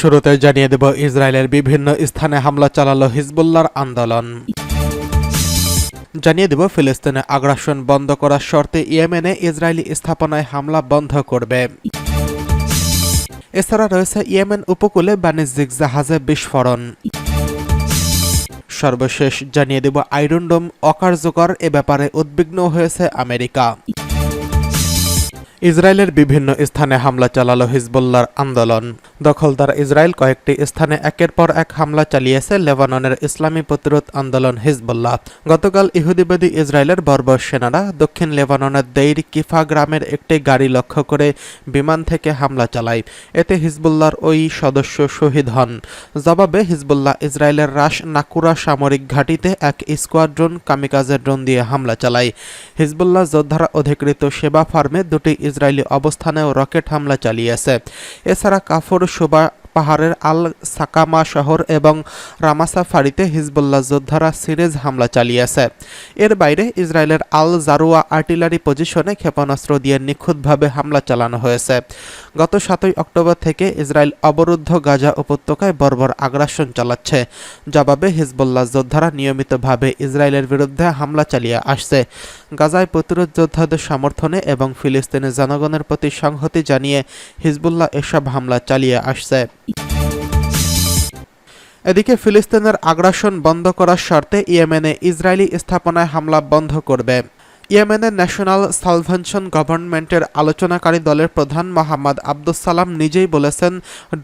শুরুতে জানিয়ে দেব ইসরায়েলের বিভিন্ন স্থানে হামলা চালালো হিজবুল্লাহর আন্দোলন। জানিয়ে দেব ফিলিস্তিনে আগ্রাসন বন্ধ করার শর্তে ইয়েমেনে ইসরায়েলি স্থাপনায় হামলা বন্ধ করবে। এছাড়া রয়েছে ইয়েমেন উপকূলে বাণিজ্যিক জাহাজে বিস্ফোরণ। সর্বশেষ জানিয়ে দেব আয়রন ডোম অকার্যকর, এ ব্যাপারে উদ্বিগ্ন হয়েছে আমেরিকা। ইসরায়েলের বিভিন্ন স্থানে হামলা চালালো হিজবুল্লাহর আন্দোলন। দখলদার ইসরায়েল কয়েকটি স্থানে একের পর এক হামলা চালিয়েছে লেবাননের ইসলামী প্রতিরোধ আন্দোলন হিজবুল্লাহ। গতকাল ইহুদিবাদী ইসরায়েলের বর্বর সেনারা দক্ষিণ লেবাননের দেইর কিফা গ্রামের একটি গাড়ি লক্ষ্য করে বিমান থেকে হামলা চালায়। এতে হিজবুল্লাহর ওই সদস্য শহীদ হন। জবাবে হিজবুল্লাহ ইসরায়েলের রাশ নাকুরা সামরিক ঘাঁটিতে এক স্কোয়াড্রন কামিকাজের ড্রোন দিয়ে হামলা চালায়। হিজবুল্লাহ যোদ্ধারা অধিকৃত সেবা ফার্মে দুটি ইসরায়েলি অবস্থানেও রকেট হামলা চালিয়েছে। এছাড়া কাফর সুবা পাহাড়ের আল সাকামা শহর এবং রামাসা ফাঁড়িতে হিজবুল্লাহ যোদ্ধারা সিরিজ হামলা চালিয়েছে। এর বাইরে ইসরায়েলের আল জারুয়া আর্টিলারি পজিশনে ক্ষেপণাস্ত্র দিয়ে নিখুঁতভাবে হামলা চালানো হয়েছে। গত 7 অক্টোবর থেকে ইসরায়েল অবরুদ্ধ গাজা উপত্যকায় বর্বর আগ্রাসন চালাচ্ছে। জবাবে হিজবুল্লাহ যোদ্ধারা নিয়মিতভাবে ইসরায়েলের বিরুদ্ধে হামলা চালিয়ে আসছে। গাজায় প্রতিরোধ যোদ্ধাদের সমর্থনে এবং ফিলিস্তিনের জনগণের প্রতি সংহতি জানিয়ে হিজবুল্লাহ এসব হামলা চালিয়ে আসছে। এদিকে ফিলিস্তিনের আগ্রাসন বন্ধ করার শর্তে ইয়েমেনে ইসরায়েলি স্থাপনায় হামলা বন্ধ করবে। ইয়েমেনের ন্যাশনাল সালভেশন গভর্নমেন্টের আলোচনাকারী দলের প্রধান মোহাম্মদ আব্দুস সালাম নিজেই বলেছেন,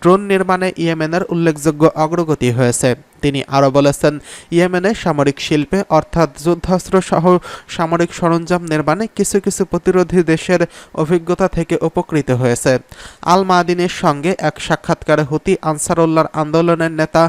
ড্রোন নির্মাণে ইয়েমেনের উল্লেখযোগ্য অগ্রগতি হয়েছে। তিনি আরও বলেছেন, ইয়েমেনের সামরিক শিল্পে অর্থাৎ যুদ্ধাস্ত্র সহ সামরিক সরঞ্জাম নির্মাণে কিছু কিছু প্রতিরোধী দেশের অভিজ্ঞতা থেকে উপকৃত হয়েছে। আল মাদিনের সঙ্গে এক সাক্ষাৎকারে হুতি আনসারুল্লাহর আন্দোলনের নেতা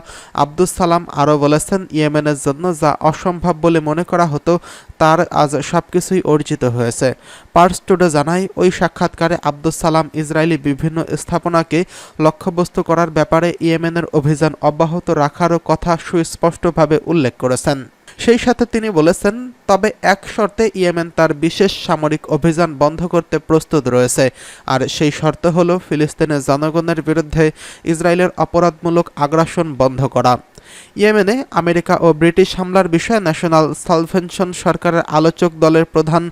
আব্দুস সালাম আরও বলেছেন, ইয়েমেনের জন্য যা অসম্ভব বলে মনে করা হতো তার আজ সবকিছুই অর্জিত হয়েছে। পার্স টুডে জানায়, ওই সাক্ষাৎকারে আব্দুস সালাম ইসরায়েলি বিভিন্ন স্থাপনাকে লক্ষ্যবস্তু করার ব্যাপারে ইয়েমেনের অভিযান অব্যাহত রাখারও কথা সুস্পষ্টভাবে উল্লেখ করেছেন। সেই সাথে তিনি বলেছেন, তবে এক শর্তে ইয়েমেন তার বিশেষ সামরিক অভিযান বন্ধ করতে প্রস্তুত রয়েছে, আর সেই শর্ত হল ফিলিস্তিনের জনগণের বিরুদ্ধে ইসরায়েলের অপরাধমূলক আগ্রাসন বন্ধ করা। ইয়েমেনে আমেরিকা ও ব্রিটিশ হামলার বিষয়ে ন্যাশনাল সালভেশন সরকারের আলোচক দলের প্রধান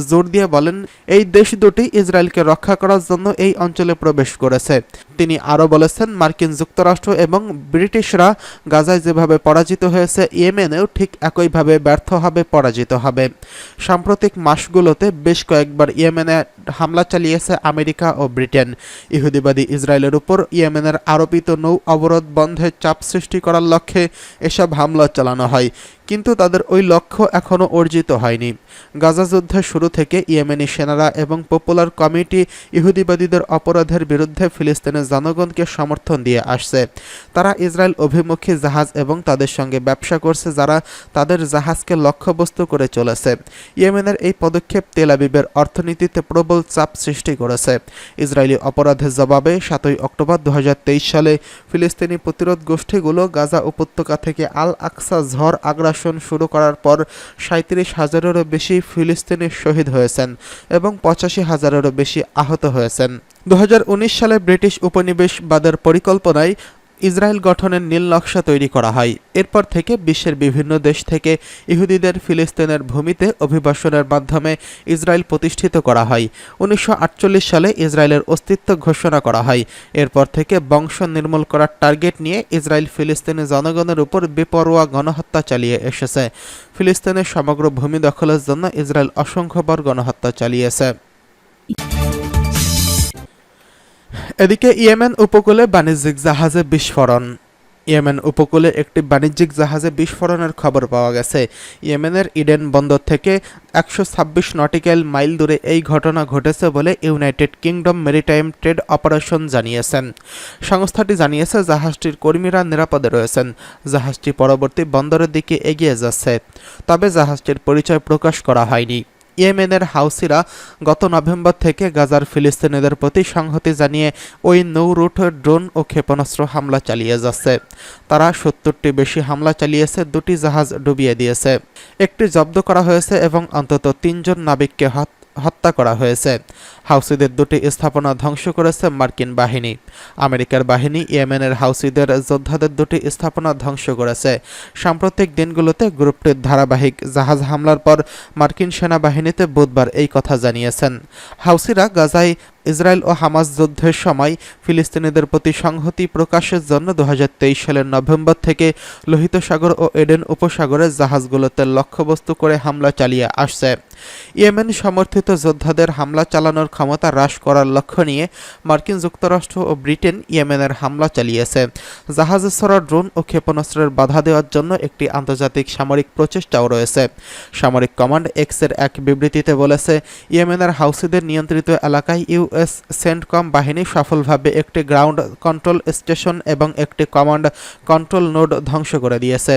জোর দিয়ে বলেন, এই দেশ দুটি ইসরায়েলকে রক্ষা করার জন্য এই অঞ্চলে প্রবেশ করেছে। তিনি আরও বলেছেন, মার্কিন যুক্তরাষ্ট্র এবং ব্রিটিশরা গাজায় যেভাবে পরাজিত হয়েছে, ইয়েমেনেও ঠিক একইভাবে ব্যর্থ হবে, পরাজিত হবে। সাম্প্রতিক মাসগুলোতে বেশ কয়েকবার ইয়েমেনে হামলা চালিয়েছে আমেরিকা ও ব্রিটেন। ইহুদিবাদী ইসরায়েলের উপর ইয়েমেনের আরোপিত নৌ অবরোধ বন্ধে চাপ সৃষ্টি করার লক্ষ্যে এসব হামলা চালানো হয়, কিন্তু তাদের ওই লক্ষ্য এখনও অর্জিত হয়নি। গাজা যুদ্ধের শুরু থেকে ইয়েমেনি সেনারা এবং পপুলার কমিটি ইহুদিবাদীদের অপরাধের বিরুদ্ধে ফিলিস্তিনের জনগণকে সমর্থন দিয়ে আসছে। তারা ইসরায়েল অভিমুখী জাহাজ এবং তাদের সঙ্গে ব্যবসা করছে, যারা তাদের জাহাজকে লক্ষ্যবস্তু করে চলেছে। ইয়েমেনের এই পদক্ষেপ তেল আবিবের অর্থনীতিতে প্রবল চাপ সৃষ্টি করেছে। ইসরায়েলি অপরাধের জবাবে 7 অক্টোবর 2023 সালে ফিলিস্তিনি প্রতিরোধ গোষ্ঠীগুলো গাজা উপত্যকা থেকে আল আকসা ঝড় আগ্রাসন শুরু করার পর 37,000-এরও বেশি ফিলিস্তিনি শহীদ হয়েছেন এবং 85,000-এরও বেশি আহত হয়েছেন। 2019 সালে ব্রিটিশ উপনিবেশবাদের পরিকল্পনায় ইসরায়েল গঠনের নীল নকশা তৈরি করা হয়। এরপর থেকে বিশ্বের বিভিন্ন দেশ থেকে ইহুদিদের ফিলিস্তিনের ভূমিতে অভিবাসনের মাধ্যমে ইসরায়েল প্রতিষ্ঠিত করা হয়। 1948 সালে ইসরায়েলের অস্তিত্ব ঘোষণা করা হয়। এরপর থেকে বংশ নির্মূল করার টার্গেট নিয়ে ইসরায়েল ফিলিস্তিনি জনগণের উপর বেপরোয়া গণহত্যা চালিয়ে এসেছে। ফিলিস্তিনের সমগ্র ভূমি দখলের জন্য ইসরায়েল অসংখ্যবার গণহত্যা চালিয়েছে। এদিকে ইয়েমেন উপকূলে বাণিজ্যিক জাহাজে বিস্ফোরণ। ইয়েমেন উপকূলে একটি বাণিজ্যিক জাহাজে বিস্ফোরণের খবর পাওয়া গেছে। ইয়েমেনের ইডেন বন্দর থেকে 126 নটিক্যাল মাইল দূরে এই ঘটনা ঘটেছে বলে United kingdom maritime trade operation জানিয়েছেন। সংস্থাটি জানিয়েছে, জাহাজটির কর্মীরা নিরাপদে রয়েছেন। জাহাজটি পরবর্তী বন্দরের দিকে এগিয়ে যাচ্ছে, তবে জাহাজটির পরিচয় প্রকাশ করা হয়নি। ইয়েমেনের হাউসিরা গত নভেম্বর থেকে গাজার ফিলিস্তিনিদের প্রতি সংহতি জানিয়ে ওই নৌ রুটে ড্রোন ও ক্ষেপণাস্ত্র হামলা চালিয়ে যাচ্ছে। তারা 70টি বেশি হামলা চালিয়েছে, 2টি জাহাজ ডুবিয়ে দিয়েছে, একটি জব্দ করা হয়েছে এবং অন্তত 3 জন নাবিককে হত্যা করা হয়েছে। হাউসিদের দুটি স্থাপনা ধ্বংস করেছে মার্কিন বাহিনী। আমেরিকার বাহিনী ইয়েমেনের হাউসিদের যোদ্ধাদের দুটি স্থাপনা ধ্বংস করেছে। সাম্প্রতিক দিনগুলোতে গ্রুপটির ধারাবাহিক জাহাজ হামলার পর মার্কিন সেনাবাহিনীতে বুধবার এই কথা জানিয়েছেন। হাউসিরা গাজায় ইসরায়েল ও হামাস যুদ্ধের সময় ফিলিস্তিনিদের প্রতি সংহতি প্রকাশের জন্য 2023 সালের নভেম্বর থেকে লোহিত সাগর ও এডেন উপসাগরের জাহাজগুলোতে লক্ষ্যবস্তু করে হামলা চালিয়ে আসছে। ইয়েমেন সমর্থিত যোদ্ধাদের হামলা চালানোর ক্ষমতা হ্রাস করার লক্ষ্য নিয়ে মার্কিন যুক্তরাষ্ট্র ও ব্রিটেন ইয়েমেনের হামলা চালিয়েছে। জাহাজে ছোড়া ড্রোন ও ক্ষেপণাস্ত্রের বাধা দেওয়ার জন্য একটি আন্তর্জাতিক সামরিক প্রচেষ্টাও রয়েছে। সামরিক কমান্ড এক্সের এক বিবৃতিতে বলেছে, ইয়েমেনের হাউসিদের নিয়ন্ত্রিত এলাকায় ইউএস সেন্টকম বাহিনী সফলভাবে একটি গ্রাউন্ড কন্ট্রোল স্টেশন এবং একটি কমান্ড কন্ট্রোল নোড ধ্বংস করে দিয়েছে।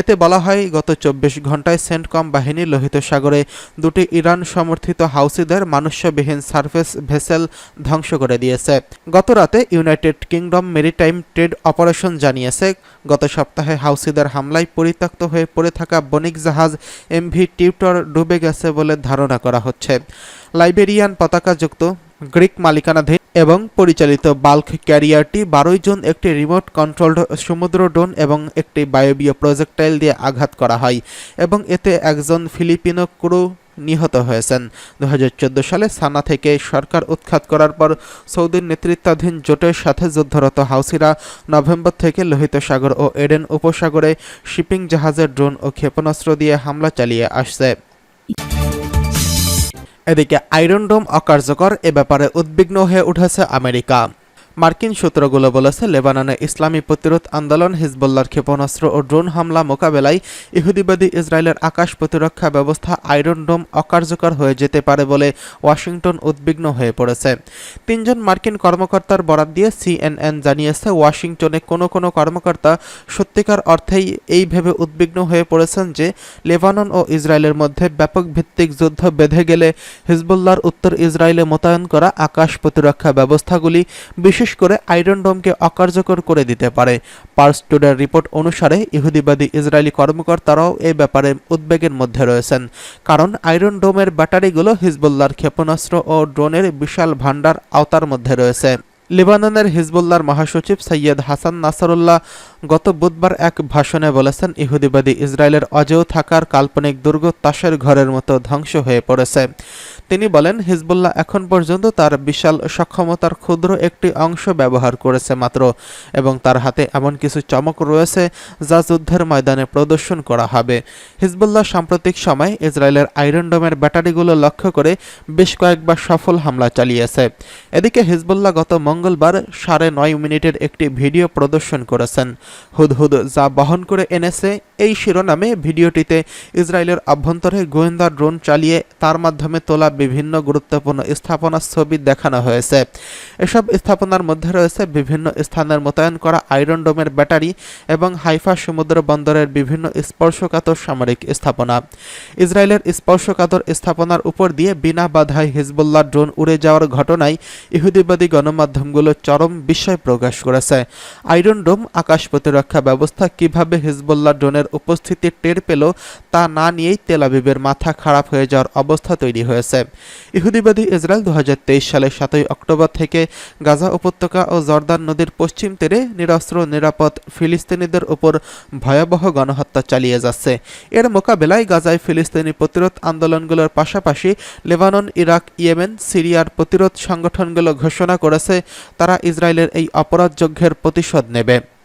এতে বলা হয়, গত 24 ঘন্টায় সেন্টকম বাহিনী লোহিত সাগরে দুটি ইরান সমর্থিত হাউসিদের মানুষ্যবিহীন সারফেস ভেসেল ধ্বংস করে দিয়েছে। গত রাতে United kingdom maritime trade operation জানিয়েছে, গত সপ্তাহে হাউসিদের হামলায় পরিত্যক্ত হয়ে পড়ে থাকা বণিক জাহাজ এমভি টিউটর ডুবে গেছে বলে ধারণা করা হচ্ছে। লাইবেরিয়ান পতাকাযুক্ত গ্রিক মালিকানাধীন এবং পরিচালিত বাল্ক ক্যারিয়ারটি 12 জুন একটি রিমোট কন্ট্রোলড সমুদ্র ড্রোন এবং একটি বায়বীয় প্রজেক্টাইল দিয়ে আঘাত করা হয় এবং এতে একজন ফিলিপিনো ক্রু নিহত হয়েছেন। 2014 সালে সানা থেকে সরকার উৎখাত করার পর সৌদির নেতৃত্বাধীন জোটের সাথে যুদ্ধরত হাউসিরা নভেম্বর থেকে লোহিত সাগর ও এডেন উপসাগরে শিপিং জাহাজের ড্রোন ও ক্ষেপণাস্ত্র দিয়ে হামলা চালিয়ে আসছে। এদিকে আয়রন ডোম অকার্যকর, এ ব্যাপারে উদ্বিগ্ন হয়ে উঠেছে আমেরিকা। মার্কিন সূত্রগুলো বলেছে, লেবাননে ইসলামী প্রতিরোধ আন্দোলন হিজবুল্লাহর ক্ষেপণাস্ত্র ও ড্রোন হামলা মোকাবেলায় ইহুদিবাদী ইসরায়েলের আকাশ প্রতিরক্ষা ব্যবস্থা আয়রন ডোম অকার্যকর হয়ে যেতে পারে বলে ওয়াশিংটন উদ্বিগ্ন হয়ে পড়েছে। 3 জন মার্কিন কর্মকর্তার বরাত দিয়ে CNN জানিয়েছে, ওয়াশিংটনে কোনো কর্মকর্তা সত্যিকার অর্থেই এই ভেবে উদ্বিগ্ন হয়ে পড়েছেন যে লেবানন ও ইসরায়েলের মধ্যে ব্যাপক ভিত্তিক যুদ্ধ বেঁধে গেলে হিজবুল্লাহর উত্তর ইসরায়েলে মোতায়েন করা আকাশ প্রতিরক্ষা ব্যবস্থাগুলি বিশেষ করে আয়রন ডোমকে অকার্যকর করে দিতে পারে। পার্স টুডের রিপোর্ট অনুসারে ইহুদিবাদী ইসরায়েলি কর্মকর্তারাও এ ব্যাপারে উদ্বেগের মধ্যে রয়েছেন, কারণ আয়রন ডোমের ব্যাটারিগুলো হিজবুল্লাহর ক্ষেপণাস্ত্র ও ড্রোনের বিশাল ভান্ডার আওতার মধ্যে রয়েছে। লেবাননের হিজবুল্লাহর মহাসচিব সৈয়দ হাসান নাসরুল্লাহ গত বুধবার এক ভাষণে বলেছেন, ইহুদিবাদী ইসরায়েলের অজেয় থাকার কাল্পনিক দুর্গ তাসের ঘরের মতো ধ্বংস হয়ে পড়েছে। তিনি বলেন, হিজবুল্লাহ এখন পর্যন্ত তার বিশাল সক্ষমতার ক্ষুদ্র একটি অংশ ব্যবহার করেছে মাত্র, এবং তার হাতে এমন কিছু চমক রয়েছে যা যুদ্ধের ময়দানে প্রদর্শন করা হবে। হিজবুল্লাহ সাম্প্রতিক সময়ে ইসরায়েলের আয়রন ডোমের ব্যাটারিগুলো লক্ষ্য করে বেশ কয়েকবার সফল হামলা চালিয়েছে। এদিকে হিজবুল্লাহ গত মঙ্গলবার 9.5 মিনিটের একটি ভিডিও প্রদর্শন করেছেন। হুদহুদ যা বহন করে এনেছে এই শিরোনামে ভিডিওটিতে ইসরায়েলের অভ্যন্তরে গোয়েন্দা ড্রোন চালিয়ে তার মাধ্যমে তোলা বিভিন্ন গুরুত্বপূর্ণ স্থাপনার ছবি দেখানো হয়েছে। এসব স্থাপনার মধ্যে রয়েছে বিভিন্ন স্থানের মোতায়েন করা আয়রন ডোমের ব্যাটারি এবং হাইফা সমুদ্র বন্দরের বিভিন্ন স্পর্শকাতর সামরিক স্থাপনা। ইসরায়েলের স্পর্শকাতর স্থাপনার উপর দিয়ে বিনা বাধায় হিজবুল্লাহ ড্রোন উড়ে যাওয়ার ঘটনায় ইহুদিবাদী গণমাধ্যমগুলো চরম বিস্ময় প্রকাশ করেছে। আয়রন ডোম আকাশ প্রতিরক্ষা ব্যবস্থা কিভাবে হিজবুল্লাহ ড্রোনের উপস্থিতি টের পেল তা না নিয়েই তেল আবিবের মাথা খারাপ হয়ে যাওয়ার অবস্থা তৈরি হয়েছে। ইহুদিবাদী ইসরায়েল 2023 সালের 7 অক্টোবর থেকে গাজা উপত্যকা ও জর্দান নদীর পশ্চিম তীরে নিরস্ত্র নিরাপদ ফিলিস্তিনিদের উপর ভয়াবহ গণহত্যা চালিয়ে যাচ্ছে। এর মোকাবেলায় গাজায় ফিলিস্তিনি প্রতিরোধ আন্দোলনগুলোর পাশাপাশি লেবানন, ইরাক, ইয়েমেন, সিরিয়ার প্রতিরোধ সংগঠনগুলো ঘোষণা করেছে তারা ইসরায়েলের এই অপরাধযজ্ঞের প্রতিশোধ নেবে।